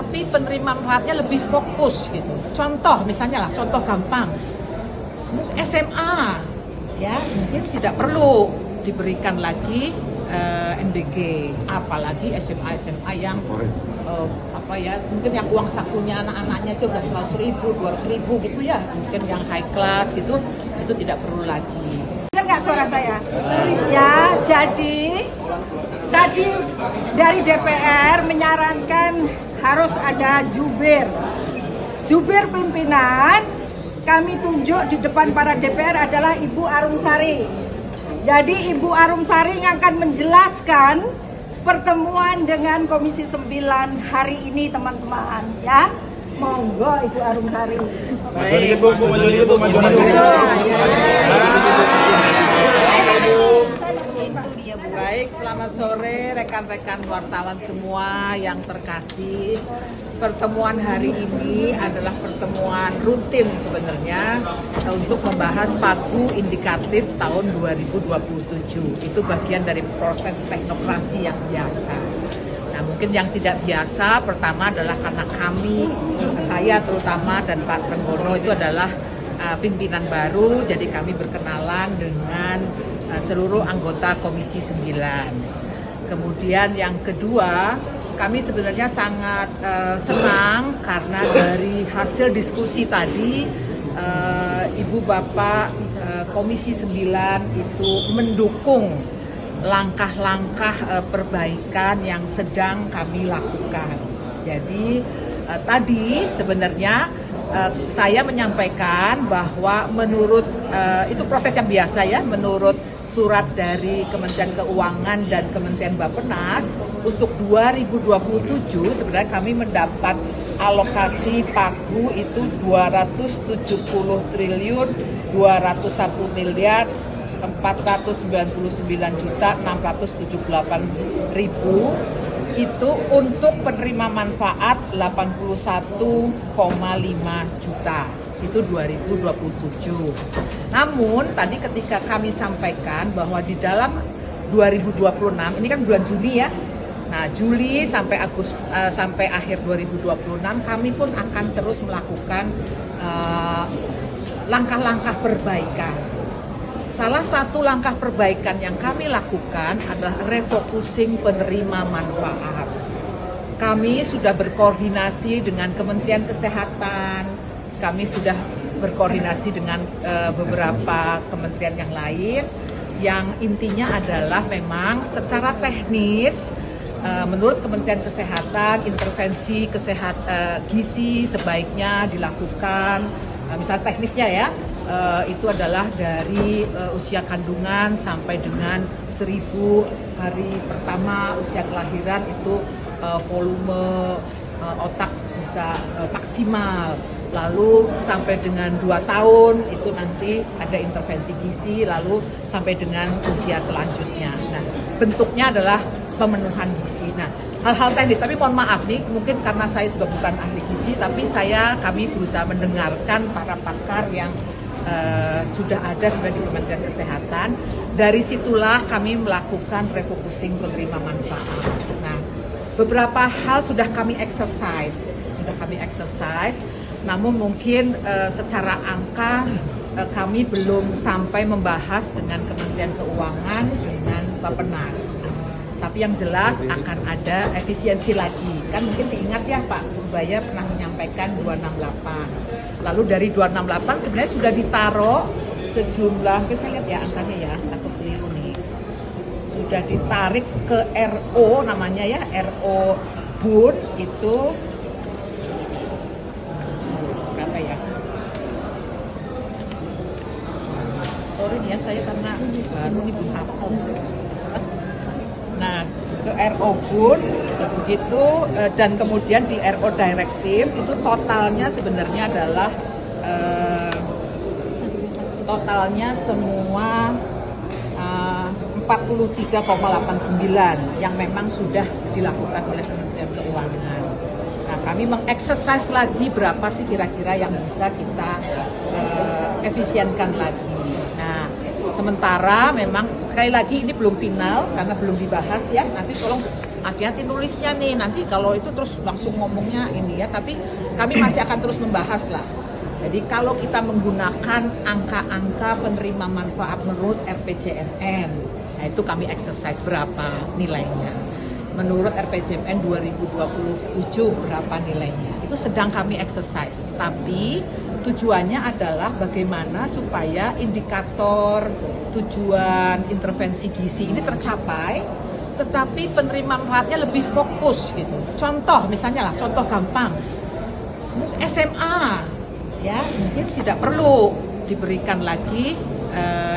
tapi penerima manfaatnya lebih fokus gitu. Contoh misalnya lah, contoh gampang, SMA ya mungkin tidak perlu diberikan lagi NDG, apalagi SMA yang mungkin yang uang sakunya anak-anaknya aja udah 100.000, 200.000 gitu ya, mungkin yang high class gitu itu tidak perlu lagi. Dengar nggak suara saya? Ya, jadi tadi dari DPR menyarankan harus ada jubir pimpinan. Kami tunjuk di depan para DPR adalah Ibu Arumsari. Jadi Ibu Arumsari yang akan menjelaskan pertemuan dengan Komisi 9 hari ini, teman-teman, ya. Monggo Ibu Arumsari. Baik. Baik, selamat sore rekan-rekan wartawan semua yang terkasih. Pertemuan hari ini adalah pertemuan rutin sebenarnya untuk membahas pagu indikatif tahun 2027. Itu bagian dari proses teknokrasi yang biasa. Nah, mungkin yang tidak biasa pertama adalah karena saya terutama dan Pak Trenggono itu adalah pimpinan baru, jadi kami berkenalan dengan seluruh anggota Komisi 9. Kemudian yang kedua, kami sebenarnya sangat senang karena dari hasil diskusi tadi Ibu Bapak Komisi 9 itu mendukung langkah-langkah perbaikan yang sedang kami lakukan. Jadi tadi sebenarnya saya menyampaikan bahwa menurut itu proses yang biasa ya, menurut surat dari Kementerian Keuangan dan Kementerian Bappenas untuk 2027 sebenarnya kami mendapat alokasi pagu itu 270 triliun 201 miliar 499.678.000 itu untuk penerima manfaat 81,5 juta. Itu 2027. Namun tadi ketika kami sampaikan bahwa di dalam 2026 ini kan bulan Juni ya. Nah, Juli sampai akhir 2026 kami pun akan terus melakukan langkah-langkah perbaikan. Salah satu langkah perbaikan yang kami lakukan adalah refocusing penerima manfaat. Kami sudah berkoordinasi dengan Kementerian Kesehatan, kami sudah berkoordinasi dengan beberapa kementerian yang lain, yang intinya adalah memang secara teknis menurut Kementerian Kesehatan intervensi gizi sebaiknya dilakukan, misalnya teknisnya ya. Itu adalah dari usia kandungan sampai dengan 1000 hari pertama usia kelahiran itu volume otak bisa maksimal, lalu sampai dengan 2 tahun itu nanti ada intervensi gizi, lalu sampai dengan usia selanjutnya. Nah, bentuknya adalah pemenuhan gizi. Nah, hal-hal teknis, tapi mohon maaf nih, mungkin karena saya juga bukan ahli gizi, tapi kami berusaha mendengarkan para pakar yang sudah ada sebenarnya di Kementerian Kesehatan. Dari situlah kami melakukan refocusing penerima manfaat. Nah, beberapa hal sudah kami exercise, namun mungkin secara angka kami belum sampai membahas dengan Kementerian Keuangan dengan Bappenas. Tapi yang jelas akan ada efisiensi lagi. Kan mungkin diingat ya Pak Purbaya pernah menyampaikan 268. Lalu dari 268 sebenarnya sudah ditaruh sejumlah, mungkin saya lihat ya angkanya ya, takut keliru nih. Sudah ditarik ke RO namanya ya, RO BUN itu berapa ya? Sorry nih ya, saya karena baru ini belum hafal. Nah, ke RO BUN begitu, dan kemudian di RO Direktif itu totalnya sebenarnya adalah totalnya semua 43,89 yang memang sudah dilakukan oleh Kementerian Keuangan. Nah, kami mengeksersis lagi berapa sih kira-kira yang bisa kita efisienkan lagi. Nah, sementara memang sekali lagi ini belum final karena belum dibahas ya. Nanti tolong hati-hati nulisnya nih, nanti kalau itu terus langsung ngomongnya ini ya, tapi kami masih akan terus membahas lah. Jadi kalau kita menggunakan angka-angka penerima manfaat menurut RPJMN, nah itu kami exercise berapa nilainya. Menurut RPJMN 2027 berapa nilainya, itu sedang kami exercise. Tapi tujuannya adalah bagaimana supaya indikator tujuan intervensi gizi ini tercapai, tetapi penerima manfaatnya lebih fokus gitu. Contoh misalnya lah, contoh gampang, SMA ya mungkin tidak perlu diberikan lagi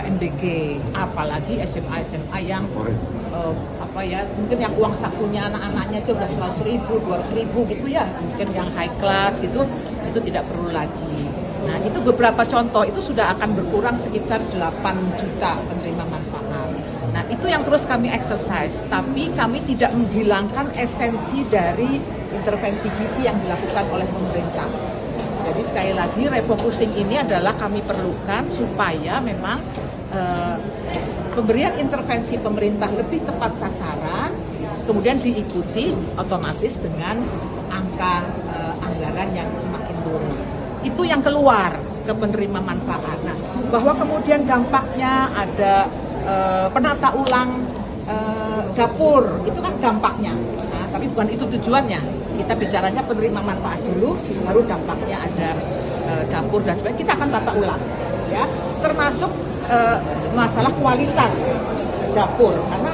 NDG, apalagi SMA yang mungkin yang uang sakunya anak-anaknya aja udah 100.000, 200.000 gitu ya, mungkin yang high class gitu itu tidak perlu lagi. Nah itu beberapa contoh, itu sudah akan berkurang sekitar 8 juta penerima manfaat. Nah itu yang terus kami exercise, tapi kami tidak menghilangkan esensi dari intervensi gizi yang dilakukan oleh pemerintah. Jadi sekali lagi refocusing ini adalah kami perlukan supaya memang pemberian intervensi pemerintah lebih tepat sasaran, kemudian diikuti otomatis dengan angka anggaran yang semakin turun. Itu yang keluar ke penerima manfaat. Nah, bahwa kemudian dampaknya ada penata ulang dapur, itu kan dampaknya. Nah, tapi bukan itu tujuannya. Kita bicaranya penerima manfaat dulu, baru dampaknya ada dapur dan sebagainya. Kita akan tata ulang, ya. Termasuk masalah kualitas dapur, karena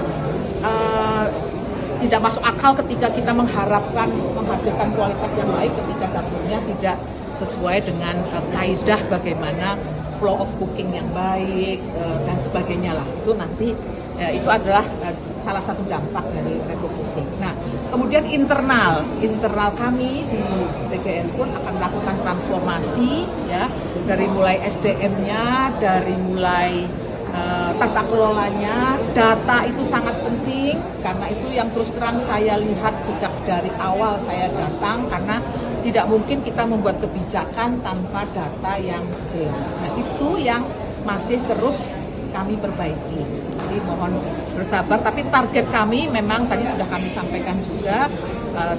tidak masuk akal ketika kita mengharapkan menghasilkan kualitas yang baik ketika dapurnya tidak sesuai dengan kaidah bagaimana flow of cooking yang baik dan sebagainya lah. Itu nanti itu adalah salah satu dampak dari refocusing. Nah, kemudian internal kami di PGN pun akan melakukan transformasi ya, dari mulai SDM-nya, dari mulai tata kelolanya. Data itu sangat penting, karena itu yang terus terang saya lihat sejak dari awal saya datang, karena tidak mungkin kita membuat kebijakan tanpa data yang jelas. Nah itu yang masih terus kami perbaiki. Jadi mohon bersabar, tapi target kami memang tadi sudah kami sampaikan juga,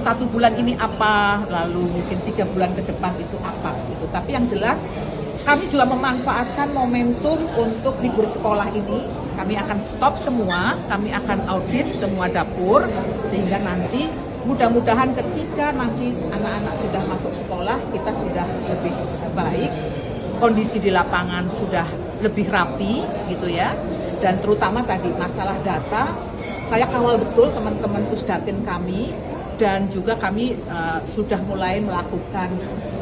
1 bulan ini apa, lalu mungkin 3 bulan ke depan itu apa gitu. Tapi yang jelas kami juga memanfaatkan momentum untuk libur sekolah ini. Kami akan stop semua, kami akan audit semua dapur, sehingga nanti mudah-mudahan ketika nanti anak-anak sudah masuk sekolah, kita sudah lebih baik, kondisi di lapangan sudah lebih rapi gitu ya. Dan terutama tadi masalah data, saya kawal betul teman-teman Pusdatin kami, dan juga kami sudah mulai melakukan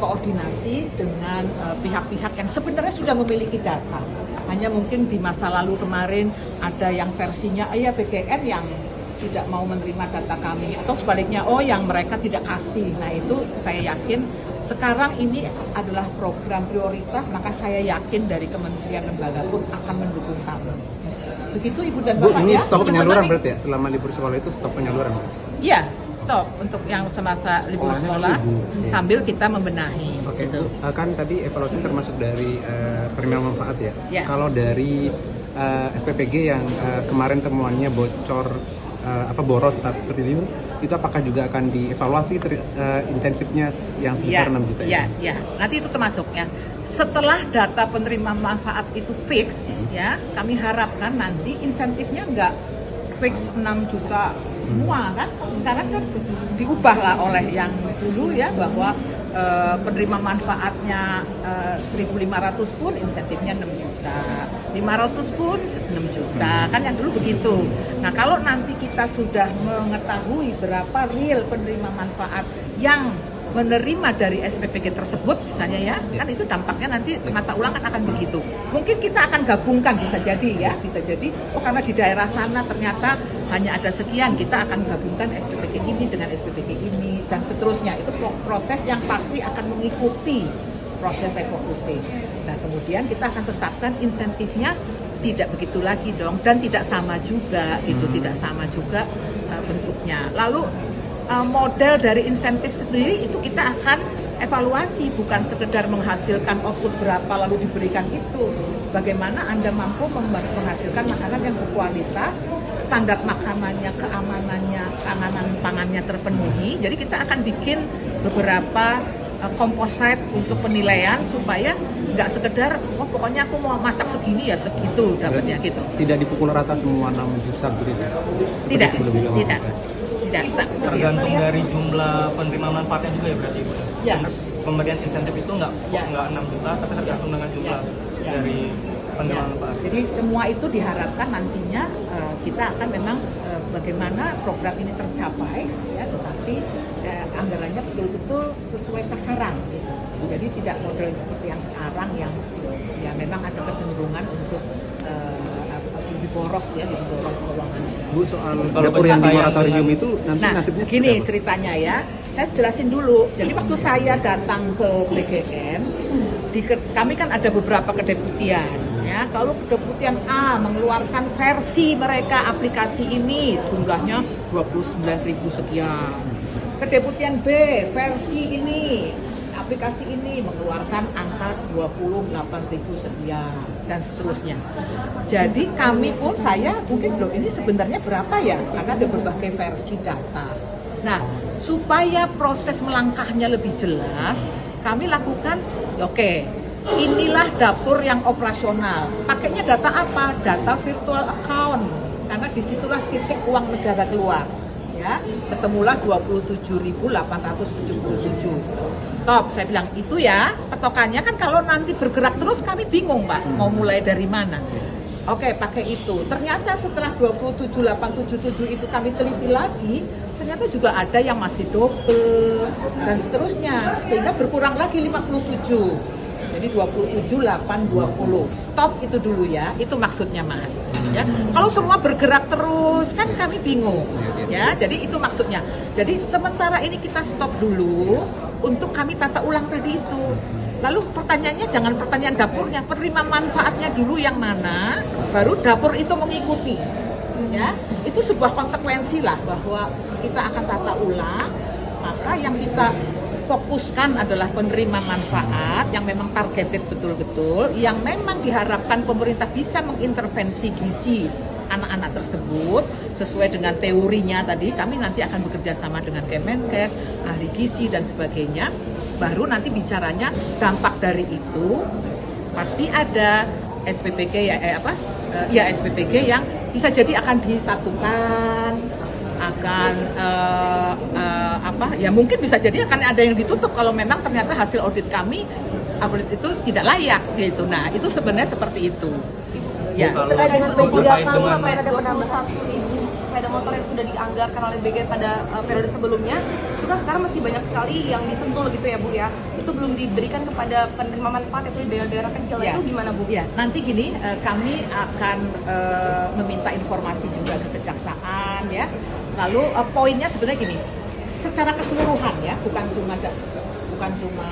koordinasi dengan pihak-pihak yang sebenarnya sudah memiliki data. Hanya mungkin di masa lalu kemarin ada yang versinya PGN yang tidak mau menerima data kami, atau sebaliknya yang mereka tidak kasih. Nah itu saya yakin sekarang ini adalah program prioritas, maka saya yakin dari kementerian lembaga pun akan mendukung kami. Begitu Ibu dan Bapak. Bu, ini ya, stop penyaluran berarti ya, selama libur sekolah itu stop penyaluran? Iya, stop untuk yang semasa libur sekolah sambil kita membenahi. Oke, gitu. Kan tadi evaluasi termasuk dari penerima manfaat ya. Ya. Kalau dari SPPG yang kemarin temuannya bocor boros 1 triliun, itu apakah juga akan dievaluasi intensifnya yang sebesar 6 juta ya? Ya, nanti itu termasuk ya. Setelah data penerima manfaat itu fix ya, kami harapkan nanti insentifnya nggak fix 6 juta semua kan. Sekarang kan diubah lah oleh yang dulu ya, bahwa penerima manfaatnya 1.500 pun insentifnya 6 juta, 500 pun 6 juta, kan yang dulu begitu. Nah kalau nanti kita sudah mengetahui berapa real penerima manfaat yang menerima dari SPPG tersebut misalnya ya, kan itu dampaknya nanti penata ulang kan akan begitu. Mungkin kita akan gabungkan, bisa jadi ya, bisa jadi karena di daerah sana ternyata hanya ada sekian, kita akan gabungkan SPPG ini dengan SPPG ini dan seterusnya. Itu proses yang pasti akan mengikuti proses refocusing. Nah kemudian kita akan tetapkan insentifnya tidak begitu lagi dong, dan tidak sama juga itu, tidak sama juga bentuknya. Lalu model dari insentif sendiri itu kita akan evaluasi, bukan sekedar menghasilkan output berapa lalu diberikan itu. Bagaimana Anda mampu menghasilkan makanan yang berkualitas, standar makanannya, keamanannya, keamanan pangannya terpenuhi. Jadi kita akan bikin beberapa komposit untuk penilaian supaya nggak sekedar, oh pokoknya aku mau masak segini ya segitu dapatnya gitu. Tidak dipukul rata semua 6 juta begitu? Tidak, Sebelumnya. tidak. Tergantung dari jumlah penerima manfaatnya juga ya berarti Bu? Ya. Pemberian insentif itu nggak Ya. 6 juta, tapi tergantung dengan jumlah Ya. dari penerima Ya, manfaat. jadi semua itu diharapkan nantinya kita akan memang bagaimana program ini tercapai, ya, tetapi anggarannya betul-betul sesuai sasaran. Gitu. Jadi tidak model seperti yang sekarang yang ya memang ada kecenderungan untuk lebih boros ya, lebih boros keuangan. Bu, soal Kalau dapur yang di saya moratorium dengan- itu nanti Nah, nasibnya gini seperti apa? ceritanya ya, saya jelasin dulu. Jadi waktu saya datang ke BGN, kami kan ada beberapa kedeputian. Ya, kalau kedeputian A mengeluarkan versi mereka aplikasi ini jumlahnya 29.000 sekian. Kedeputian B versi ini aplikasi ini mengeluarkan angka 28.000 sekian dan seterusnya. Jadi kami pun saya mungkin loh ini sebenarnya berapa ya? Karena ada berbagai versi data. Nah, supaya proses melangkahnya lebih jelas, kami lakukan oke. Inilah dapur yang operasional. Pakainya data apa? Data virtual account. Karena disitulah titik uang negara keluar. Ya, ketemulah 27.877. Stop, saya bilang itu ya petokannya kan kalau nanti bergerak terus kami bingung Pak mau mulai dari mana. Oke, pakai itu. Ternyata setelah 27.877 itu kami teliti lagi, ternyata juga ada yang masih double dan seterusnya sehingga berkurang lagi 57. Jadi 27.820. Stop itu dulu ya. Itu maksudnya Mas. Ya. Kalau semua bergerak terus kan kami bingung. Ya, jadi itu maksudnya. Jadi sementara ini kita stop dulu untuk kami tata ulang tadi itu. Lalu pertanyaannya jangan pertanyaan dapurnya, penerima manfaatnya dulu yang mana, baru dapur itu mengikuti. Ya, itu sebuah konsekuensi lah bahwa kita akan tata ulang, maka yang kita fokuskan adalah penerima manfaat yang memang targeted betul-betul, yang memang diharapkan pemerintah bisa mengintervensi gizi anak-anak tersebut sesuai dengan teorinya tadi. Kami nanti akan bekerja sama dengan Kemenkes, ahli gizi dan sebagainya. Baru nanti bicaranya dampak dari itu pasti ada SPPG ya SPPG yang bisa jadi akan disatukan, akan ya mungkin bisa jadi akan ada yang ditutup kalau memang ternyata hasil audit kami audit itu tidak layak gitu. Nah itu sebenarnya seperti itu. Ya. Terkait dengan Terkait B3 dengan- apa yang ada penambahan 1.000 sepeda motor yang sudah dianggarkan oleh BGN pada periode sebelumnya, itu kan sekarang masih banyak sekali yang disentul gitu ya Bu ya. Itu belum diberikan kepada penerima manfaat itu di daerah-daerah kecil. Ya. Itu gimana Bu? Ya, nanti gini kami akan meminta informasi juga ke kejaksaan ya. Lalu poinnya sebenarnya gini, secara keseluruhan ya, bukan cuma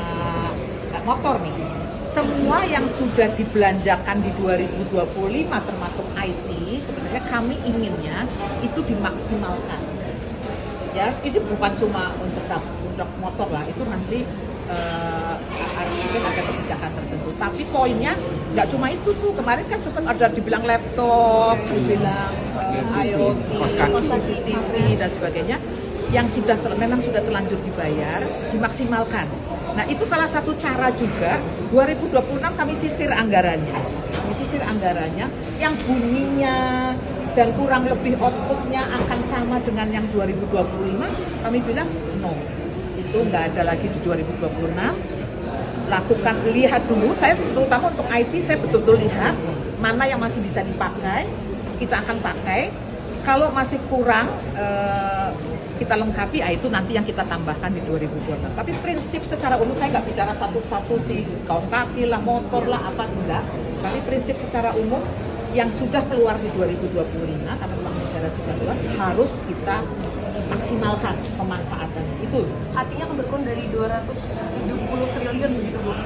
motor nih. Semua yang sudah dibelanjakan di 2025 termasuk IT, sebenarnya kami inginnya itu dimaksimalkan. Ya, itu bukan cuma untuk motor lah, itu nanti mungkin ada kebijakan tertentu. Tapi poinnya nggak cuma itu tuh. Kemarin kan sempat ada dibilang laptop, dibilang IoT, CCTV dan sebagainya yang memang sudah terlanjur dibayar, dimaksimalkan. Nah itu salah satu cara juga. 2026 kami sisir anggarannya. Yang bunyinya dan kurang lebih outputnya akan sama dengan yang 2025. Kami bilang no, itu nggak ada lagi di 2026. Lakukan, lihat dulu. Saya terutama untuk IT saya betul-betul lihat mana yang masih bisa dipakai. Kita akan pakai. Kalau masih kurang kita lengkapi, itu nanti yang kita tambahkan di 2026. Tapi prinsip secara umum, saya nggak bicara satu-satu sih, kaos kaki lah, motor lah, apa enggak. Tapi prinsip secara umum yang sudah keluar di 2025, karena uang negara sudah keluar, harus kita maksimalkan pemanfaatannya. Itu Artinya akan berkurang dari 270 triliun begitu Bu?